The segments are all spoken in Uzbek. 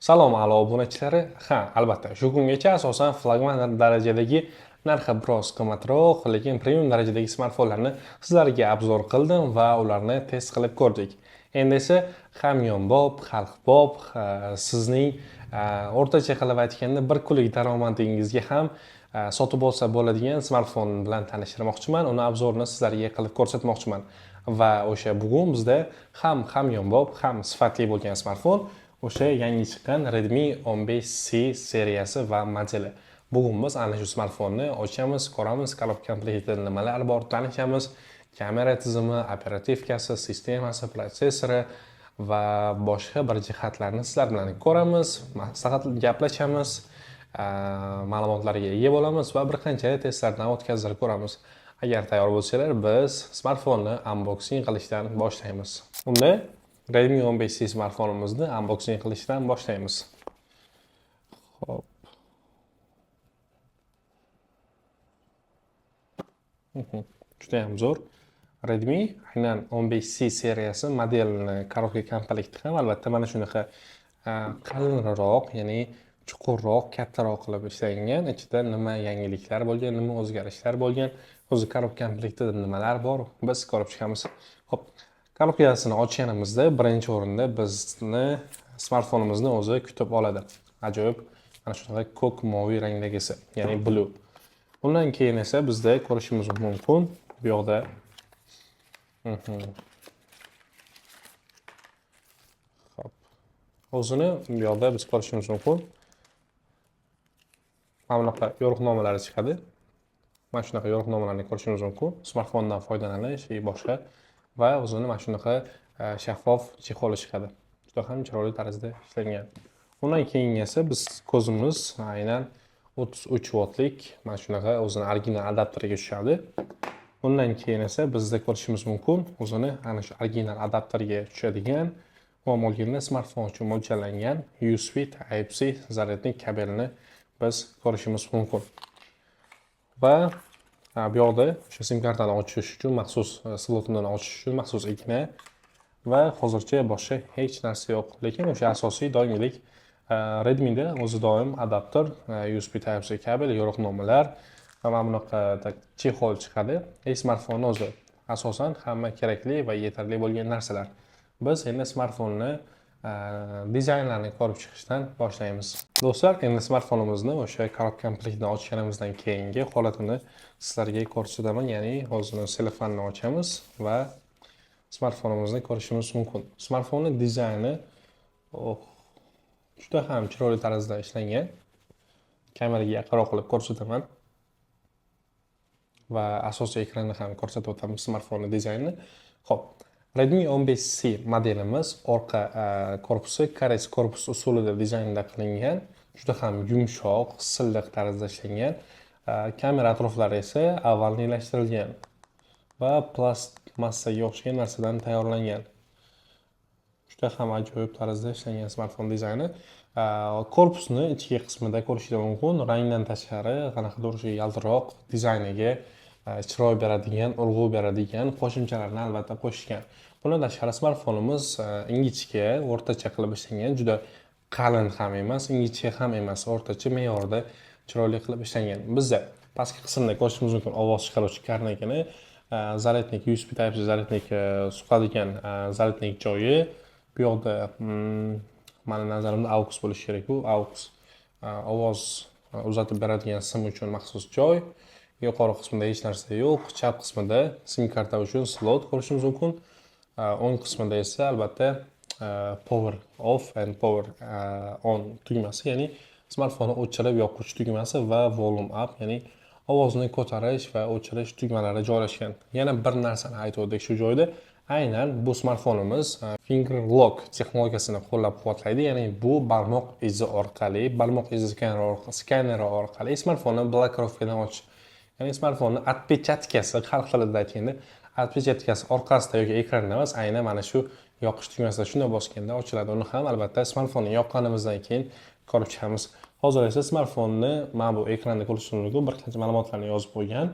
Salom a'lo obunachilari. Albatta, shu kungacha asosan flagman darajadagi narxi biroz qimmatroq, lekin premium darajadagi smartfonlarni sizlarga obzor qildim va ularni test qilib ko'rdik. Endi esa hamyonbop, xalqbop, sizning o'rtacha qilib aytganda bir kunlik daromadingizga ham sotib olsa bo'ladigan smartfon bilan tanishtirmoqchiman. Uni obzorini sizlarga qilib ko'rsatmoqchiman. Va o'sha bugun bizda ham hamyonbop, ham sifatli bo'lgan smartfon o'sha yangi chiqqan Redmi 15C seriyasi va modeli. Bugun biz ana shu smartfonni ochamiz, ko'ramiz, korobka komplektida nimalar bor tanishamiz. Kamera tizimi, operativkasi, sistemasi, protsessori va boshqa bir jihatlarni sizlar bilan ko'ramiz, maslahat gaplashamiz, ma'lumotlarga ega bo'lamiz va bir qancha testlardan o'tkazib ko'ramiz. Agar tayyor bo'lsanglar, biz smartfonni unboxing qilishdan boshlaymiz. Unda Redmi 15C smartfonimizni unboxing qilishdan boshlaymiz. Xo'p. Juda ham zo'r. Redmi aynan 15C seriyasi modelini korobka komplekti ham albatta mana shunaqa qalinroq, ya'ni chuqurroq, kattaroq qilib ishlangan. Ichida nima yangiliklar bo'lgan, nima o'zgarishlar bo'lgan, o'zi korobka komplektida nimalar bor, biz ko'rib chiqamiz. Xo'p. Korobkasini ochganimizda birinchi o'rinda bizni smartfonimizni o'zi kutib oladi. Ajoyib, mana shunaqa ko'k moviy rangdagisi, ya'ni blue. Undan keyin esa bizda ko'rishimiz mumkin bu yoqda Xo'p. O'zini bu yoqda biz ko'rishimiz mumkin. Mana bunaqa yo'riqnomalari chiqadi. Mana shunaqa yo'riqnomalarni ko'rishimiz mumkin. Smartfondan foydalanish va boshqa va o'zini mana shunaqa shaffof chexoli chiqadi. Juda ham chiroyli tarzda ishlangan. Undan keyin esa biz ko'zimiz aynan 33 voltlik mana shunaqa o'zini original adapteriga tushadi. Undan keyin esa bizda ko'rishimiz mumkin o'zini ana shu original adapterga tushadigan mo'ljallangan smartfon uchun mo'ljallangan USB Type-C zaryadnik kabelini biz ko'rishimiz mumkin. Va bu yoqda o'sha sim kartani ochish uchun maxsus slotini ochish uchun maxsus igna va hozircha boshqa hech narsa yo'q. Lekin o'sha asosiy doimgidek Redmi'da o'zi doim adapter, USB Type-C kabel, yo'riqnomalar va mana bunaqa chexol chiqadi. Smartfonni o'zi asosan hamma kerakli va yetarli bo'lgan narsalar. Biz endi smartfonni dizaynlarini ko'rib chiqishdan boshlaymiz. Do'stlar, endi smartfonimizni o'sha korobka komplektini ochganimizdan keyingi holatini sizlarga ko'rsataman. Ya'ni o'zini selofonni ochamiz va smartfonimizni ko'rishimiz mumkin. Smartfonning dizayni juda ham chiroyli tarzda ishlangan. Kameraga yaqinroq qilib ko'rsataman. Va asosiy ekranni ham ko'rsatib o'tamiz smartfonning dizaynini. Xo'p. Redmi 15C modelimiz orqa korpusi Kores korpus usulida dizaynda qilingan. Juda ham yumshoq, silliq tarzda ishlangan. Kamera atroflari esa avvalniylashtirilgan va plastmassaga o'xshagan narsadan tayyorlangan. Juda ham ajoyib tarzda ishlangan smartfon dizayni. Korpusni ichki qismida ko'rishingiz mumkin. Rangdan tashqari qanaqadir o'sha yaltiroq dizayniga chiroy beradigan, urg'u beradigan qo'shimchalarni albatta qo'shgan. Bundan tashqari smartfonimiz ingichka, o'rtacha qilib ishlangan, juda qalin ham emas, ingichka ham emas, o'rtacha me'yorda chiroyli qilib ishlangan. Bizda pastki qismda ko'rishimiz mumkin ovoz chiqaruvchi karnagini, zaryadnik USB Type-C zaryadnik suqadigan zaryadnik joyi. Bu yoqda meni nazarimda AUX bo'lishi kerak. Bu AUX ovoz uzatib beradigan sim uchun maxsus joy. Yuqori qismida hech narsa yo'q. Chap qismida sim karta uchun slot ko'rishimiz mumkin. O'ng qismida esa albatta power off and power on tugmasi, ya'ni smartfonni o'chirib yoqish tugmasi va volume up, ya'ni ovozni ko'tarish va o'chirish tugmalari joylashgan. Yana bir narsani aytib o'tdik shu joyda. Aynan bu smartfonimiz finger lock texnologiyasini qo'llab-quvvatlaydi. Ya'ni bu barmoq izi orqali, barmoq izi skaneri orqali smartfonni blokirovkadan ochish. Ya'ni smartfonning отпечаткасы, xalq tilida aytganda, отпечаткасы orqasida yoki ekranda emas, aynan mana shu yoqish tugmasida shunday bosganda ochiladi. Uni ham albatta smartfonni yoqqanimizdan keyin ko'rib chiqamiz. Hozir esa smartfonni mana bu ekranda ko'rishingiz mumkin, bir qancha ma'lumotlarni yozib qo'ygan.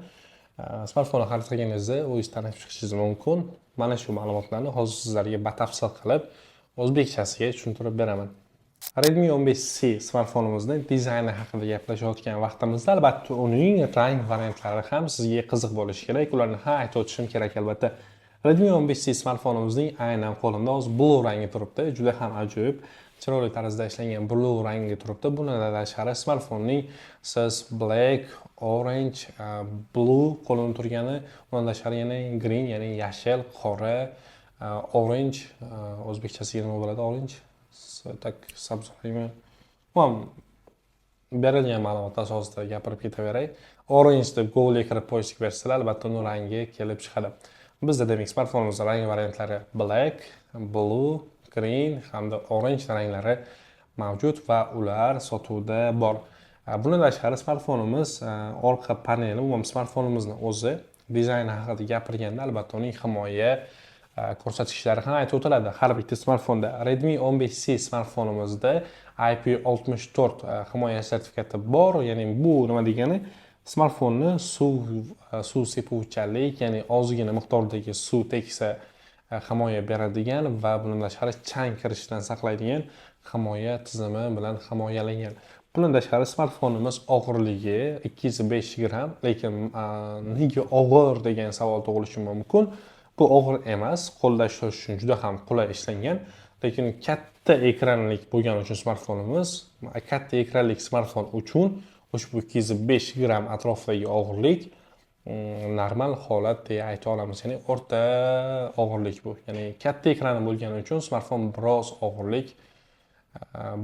Smartfonni xaritlaganingizda o'zingiz tanib chiqishingiz mumkin. Mana shu ma'lumotlarni hozir sizlarga batafsil qilib o'zbekchasiga tushuntirib beraman. Redmi 15C smartfonimizning dizayni haqida gaplashayotgan vaqtimizda albatta uning rang variantlari ham sizga qiziq bo'lishi kerak. Ularni ham aytib o'tishim kerak albatta. Redmi 15C smartfonimizning aynan qo'limda hozir blue rangi turibdi. Juda ham ajoyib, chiroyli tarzda ishlangan blue rangi turibdi. Bundan tashqari smartfonning siz black, orange, blue qo'lida turgani, undan tashqari yana green, ya'ni yashil, qora, orange, o'zbekchasiga nima bo'ladi orange? Tak sabzoriymi? Berilgan ma'lumot asosida gapirib ketaveray. Orange deb Google ga kirib poyishga bersalar, albatta uning rangi kelib chiqadi. Bizda demak smartfonimizning rang variantlari black, blue, green hamda orange ranglari mavjud va ular sotuvda bor. Bundan tashqari smartfonimiz orqa paneli, umuman smartfonimizning o'zi dizayni haqida gapirganda albatta uning himoya ko'rsatkichlari ham aytib o'tiladi. Har bitta smartfonda Redmi 15C smartfonimizda IP64 himoya sertifikati bor. Ya'ni bu nima degani? Smartfonni suv sepuvchanlik, ya'ni ozgina miqdordagi suv tegsa himoya beradigan va bundan tashqari chang kirishidan saqlaydigan himoya tizimi bilan himoyalangan. Bundan tashqari smartfonimiz og'irligi 205 gram, lekin nega og'ir degan savol tug'ilishi mumkin. Bu og'ir emas, qo'lda ushlash uchun juda ham qulay ishlangan, lekin katta ekranlik bo'lgani uchun smartfonimiz, katta ekranlik smartfon uchun ushbu 205 gram atrofidagi og'irlik normal holat deya ayta olamiz. Ya'ni o'rta og'irlik bu. Ya'ni katta ekrani bo'lgani uchun smartfon biroz og'irlik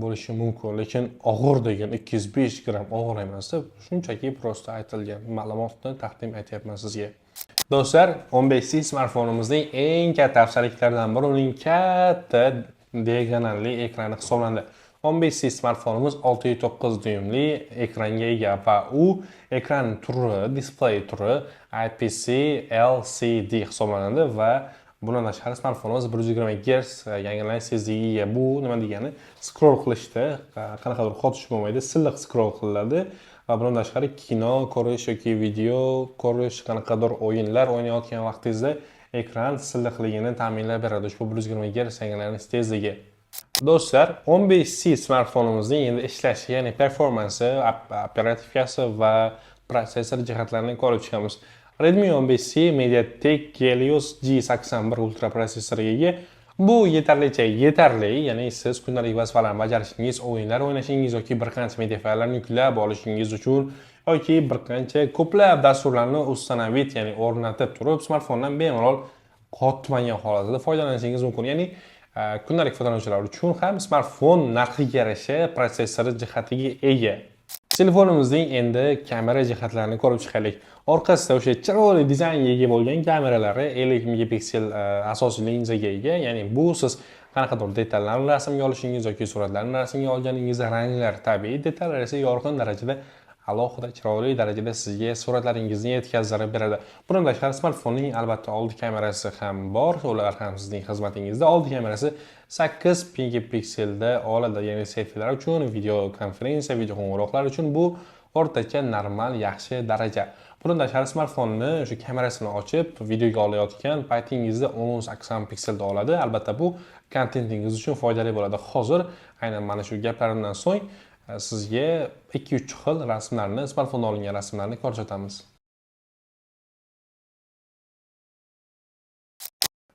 bo'lishi mumkin, lekin og'ir degan 205 gram og'ir emas deb shunchaki prosta aytilgan ma'lumotni taqdim etyapman sizga. Do'stlar, 15C smartfonimizning eng katta afzalliklaridan biri uning katta diagonalli ekrani hisoblanadi. 15C smartfonimiz 6.9 dyuymli ekranga ega va u ekran turi, displey turi IPS LCD hisoblanadi va bundan tashqari smartfonimiz 120 Hz yangilanish tezligiga ega. Bu nima degani? Scroll qilishda qanaqadir xotish bo'lmaydi, silliq scroll qilinadi. Va bundan tashqari kino ko'rish yoki video ko'rish, qanaqadir o'yinlar o'ynayotgan vaqtingizda ekran silliqligini ta'minlab beradi ushbu 120 Hz yangilanish tezligi. Do'stlar, 15C smartfonimizning endi ishlashi, ya'ni performansi, operativkasi va protsessor jihatlarini ko'rib chiqamiz. Redmi 15C MediaTek Helios G81 Ultra protsessoriga ega. Bu yetarlicha yetarli, ya'ni siz kundalik vazifalarni bajarishingiz, o'yinlar o'ynashingiz yoki bir qancha media fayllarni yuklab olishingiz uchun yoki bir qancha ko'plab dasturlarni ustanovit, ya'ni o'rnatib turib, smartfondan bemalol qotmagan holatda foydalanishingiz mumkin. Ya'ni kundalik foydalanuvchilar uchun ham smartfon narxiga yarasha protsessori jihatiga ega. Telefonimizning endi kamera jihatlarini ko'rib chiqaylik. Orqasida o'sha chiroyli dizaynga ega bo'lgan kameralari 50 megapiksel asosiy linzaga ega. Ya'ni bu siz qanaqadir detallarni rasmga olishingiz yoki suratlarni rasmga olganingizda ranglar tabiiy, detallar esa yorqin darajada, alohida chiroyli darajada sizga suratlaringizni yetkazib beradi. Bundan tashqari smartfonning albatta oldi kamerasi ham bor, ular ham sizning xizmatingizda. Oldi kamerasi 8 megapikselda oladi, ya'ni selfilar uchun, video konferensiya, video qo'ng'iroqlar uchun bu o'rtacha normal, yaxshi daraja. Bundan tashqari smartfonni o'sha kamerasini ochib videoga olayotgan paytingizda 1080 pikselda oladi. Albatta bu kontentingiz uchun foydali bo'ladi. Hozir aynan mana shu gaplarimdan so'ng sizga 2-3 xil rasmlarni, smartfonda olingan rasmlarni ko'rsatamiz.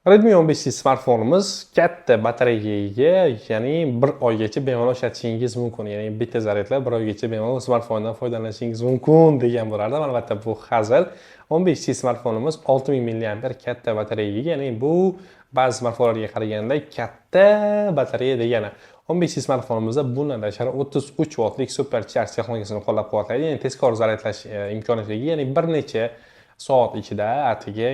Redmi 15C smartfonimiz katta batareyaga ega, ya'ni 1 oygacha bemalol ishlatishingiz mumkin. Ya'ni bitta zaryadlab 1 oygacha bemalol smartfondan foydalanishingiz mumkin degan bo'lardim. Albatta bu hazil. 15C smartfonimiz 6000 mAh katta batareyaga ega, ya'ni bu ba'zi smartfonlarga qaraganda katta batareya degani. 15C smartfonimizda bundan tashqari 33 voltlik supercharge texnologiyasini qo'llab-quvvatlaydi. Ya'ni tezkor zaryadlash imkoniyatiga ega, ya'ni bir necha soat ichida, atigi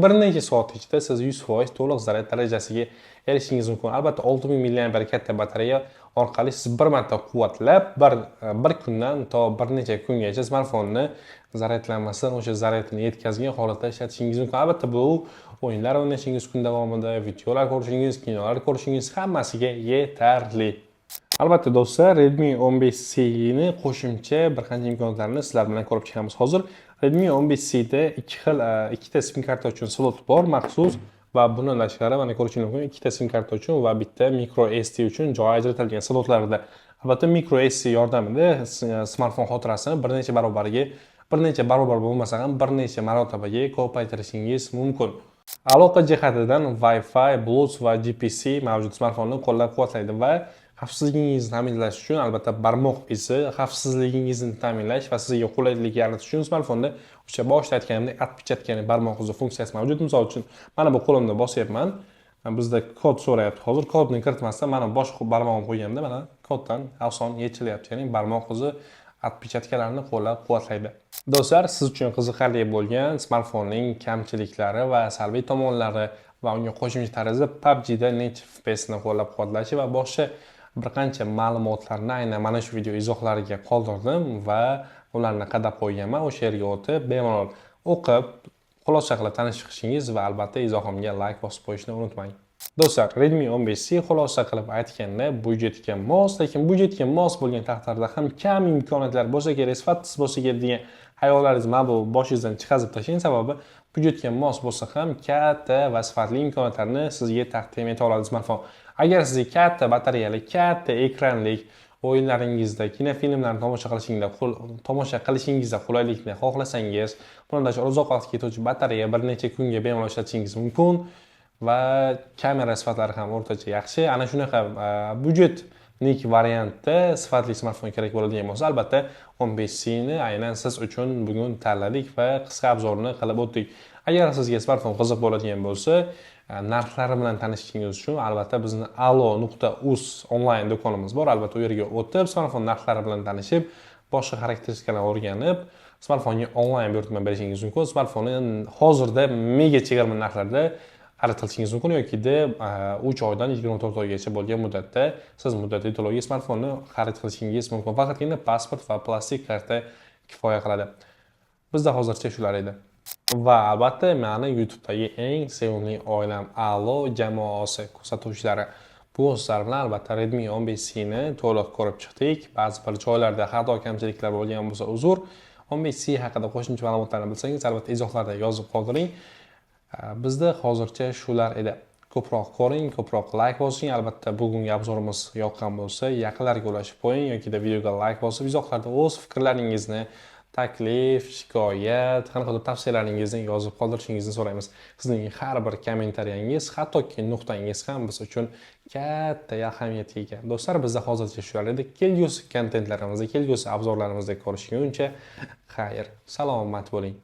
bir necha soat ichida siz 100% to'liq zaryad darajasiga erishishingiz mumkin. Albatta 6000 mAh katta batareya orqali siz bir marta quvvatlab, bir kundan to bir necha kungacha smartfonni zaryadlanmasdan o'sha zaryadini yetkazgan holatda ishlatishingiz mumkin. Albatta bu o'yinlar o'ynashingiz kun davomida, videolar ko'rishingiz, kinolar ko'rishingiz hammasiga yetarli. Albatta do'stlar, Redmi 15C ni qo'shimcha bir qancha imkoniyatlarni sizlar bilan ko'rib chiqamiz. Hozir Redmi 15C da ikkita sim karta uchun slot bor, maxsus va bundan tashqari mana ko'rishingiz mumkin ikkita sim karta uchun va bitta micro SD uchun joy ajratilgan slotlarda. Albatta micro SD yordamida smartfon xotirasini bir necha barobar bo'lmasa ham bir necha marotabaga ko'paytirishingiz mumkin. Aloqa jihatidan Wi-Fi, Bluetooth va GPS mavjud smartfonni qo'llab-quvvatlaydi va xavfsizligingizni ta'minlash uchun albatta barmoq izi xavfsizligingizni ta'minlash va sizga qulaylik yaratish uchun smartfonda o'sha boshida aytganimdek отпечатка barmoq izi funksiyasi mavjud. Misol uchun mana bu qo'limda bosyapman. Bizda kod so'rayapti. Hozir kodni kiritmasdan mana bosh barmog'imni qo'yganimda mana koddan oson yechilyapti. Ya'ni barmoq izi отпечаткalarini qo'llab-quvvatlaydi. Do'stlar, siz uchun qiziqarli bo'lgan smartfonning kamchiliklari va salbiy tomonlari va unga qo'shimcha tarzda PUBG da necha FPS ni qo'llab-quvvatlashi va boshqa bir qancha ma'lumotlarni aynan mana shu video izohlariga qoldirdim va ularni qadab qo'yganman. O'sha yerga o'tib, bemalol o'qib, xulosa qilib tanishishingiz va albatta izohimga like bosib qo'yishni unutmang. Do'stlar, Redmi 15C xulosa qilib aytganda budjetga mos, lekin budjetga mos bo'lgan taqdirda ham kam imkoniyatlar bo'lsa kerak, sifatsiz bo'lsa kerak degan xayollaringiz mana bu boshingizdan chiqazib tashlang. Sababi budjetga mos bo'lsa ham katta va sifatli imkoniyatlarni sizga taqdim eta oladi smartfon. Agar sizga katta batareyali, katta ekranli o'yinlaringizda, kinofilmlarni tomosha qilishingizda qulaylikni xohlasangiz, bundan uzoq vaqt ketuvchi batareya bir necha kunga bemalol ishlatishingiz mumkin va kamera sifatlari ham o'rtacha yaxshi. Ana shunaqa budjetlik variantda sifatli smartfon kerak bo'ladigan bo'lsa, albatta 15C ni aynan siz uchun bugun tanladik va qisqa obzorni qilib o'tdik. Agar sizga smartfon qiziq bo'ladigan bo'lsa, narxlari bilan tanishishingiz uchun albatta bizni alo.uz onlayn do'konimiz bor. Albatta u yerga o'tib, smartfon narxlari bilan tanishib, boshqa xarakteristikalarni o'rganib, smartfonga onlayn buyurtma berishingiz mumkin. Smartfonni hozirda mega chegirma narxlarda xarid qilishingiz mumkin yokida 3 oydan 24 oygacha bo'lgan muddatda siz muddatli to'lovga smartfonni xarid qilishingiz mumkin. Faqatgina pasport va plastik karta kifoya qiladi. Bizda hozircha shular edi. Va albatta meni YouTube'dagi eng sevimli oilam Alo jamoasi ko'rsatuvchilari. Bu o'zlari bilan albatta Redmi 15C ni to'liq ko'rib chiqdik. Ba'zi bir joylarda xato kamchiliklar bo'lgan bo'lsa uzr. 15C haqida qo'shimcha ma'lumotlarni bilsangiz albatta izohlarda yozib qoldiring. Bizda hozircha shular edi. Ko'proq ko'ring, ko'proq like bosing. Albatta bugungi obzorimiz yoqqan bo'lsa, yaqinlarga ulashib qo'ying yoki videoga like bosib, izohlarda o'z fikrlaringizni, taklif, shikoyat, qanaqadir tavsiyalaringizni yozib qoldirishingizni so'raymiz. Sizning har bir kommentariyangiz, hattoki nuqtangiz ham biz uchun katta ahamiyatga ega. Do'stlar, bizda hozircha shular edi. Kelgusi kontentlarimizda, kelgusi obzorlarimizda ko'rishguncha xayr, salomat bo'ling.